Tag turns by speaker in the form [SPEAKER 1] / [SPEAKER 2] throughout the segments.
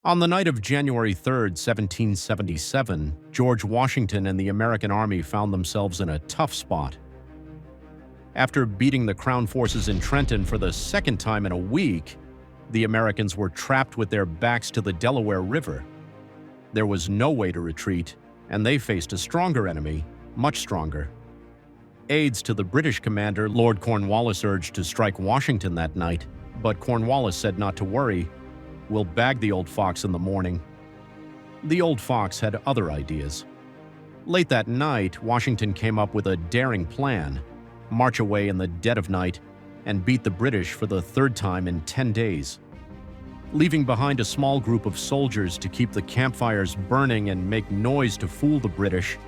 [SPEAKER 1] On the night of January 3rd, 1777, George Washington and the American Army found themselves in a tough spot. After beating the Crown forces in Trenton for the second time in a week, the Americans were trapped with their backs to the Delaware River. There was no way to retreat, and they faced a stronger enemy, much stronger. Aides to the British commander, Lord Cornwallis, urged to strike Washington that night, but Cornwallis said not to worry. "We'll bag the old fox in the morning." The old fox had other ideas. Late that night, Washington came up with a daring plan: march away in the dead of night and beat the British for the third time in 10 days. Leaving behind a small group of soldiers to keep the campfires burning and make noise to fool the British,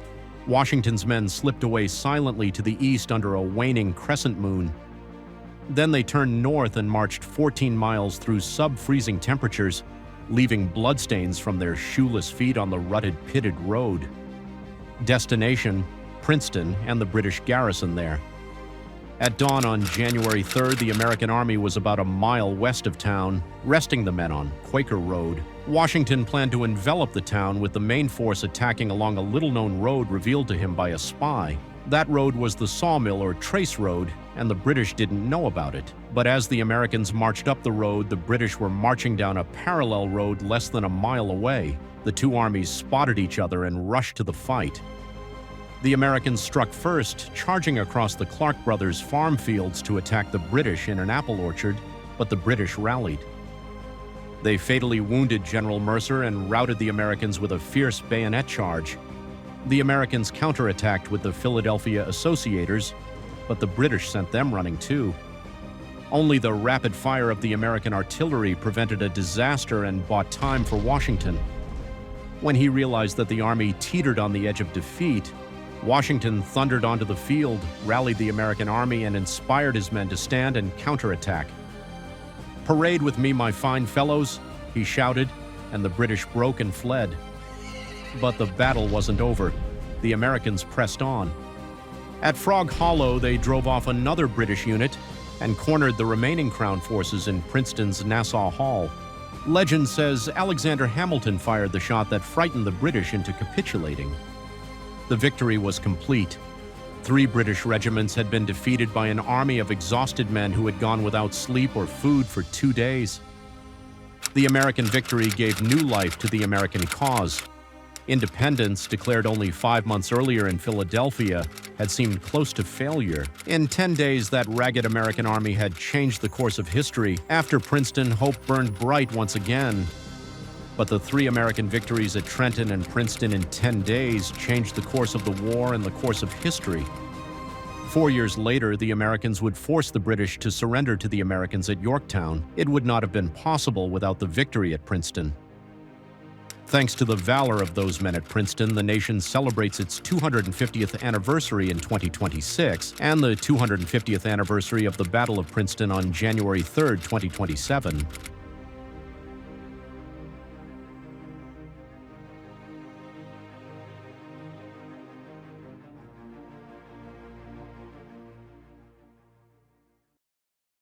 [SPEAKER 1] Washington's men slipped away silently to the east under a waning crescent moon. Then they turned north and marched 14 miles through sub-freezing temperatures, leaving bloodstains from their shoeless feet on the rutted, pitted road. Destination: Princeton and the British garrison there. At dawn on January 3rd, the American Army was about a mile west of town, resting the men on Quaker Road. Washington planned to envelop the town, with the main force attacking along a little-known road revealed to him by a spy. That road was the Sawmill or Trace Road, and the British didn't know about it. But as the Americans marched up the road, the British were marching down a parallel road less than a mile away. The two armies spotted each other and rushed to the fight. The Americans struck first, charging across the Clark brothers' farm fields to attack the British in an apple orchard, but the British rallied. They fatally wounded General Mercer and routed the Americans with a fierce bayonet charge. The Americans counterattacked with the Philadelphia Associators, but the British sent them running too. Only the rapid fire of the American artillery prevented a disaster and bought time for Washington. When he realized that the army teetered on the edge of defeat, Washington thundered onto the field, rallied the American army, and inspired his men to stand and counterattack. "Parade with me, my fine fellows," he shouted, and the British broke and fled. But the battle wasn't over. The Americans pressed on. At Frog Hollow, they drove off another British unit and cornered the remaining Crown forces in Princeton's Nassau Hall. Legend says Alexander Hamilton fired the shot that frightened the British into capitulating. The victory was complete. 3 British regiments had been defeated by an army of exhausted men who had gone without sleep or food for 2 days. The American victory gave new life to the American cause. Independence, declared only 5 months earlier in Philadelphia, had seemed close to failure. In 10 days, that ragged American army had changed the course of history. After Princeton, hope burned bright once again. But the 3 American victories at Trenton and Princeton in 10 days changed the course of the war and the course of history. 4 years later, the Americans would force the British to surrender to the Americans at Yorktown. It would not have been possible without the victory at Princeton. Thanks to the valor of those men at Princeton, the nation celebrates its 250th anniversary in 2026 and the 250th anniversary of the Battle of Princeton on January 3rd, 2027.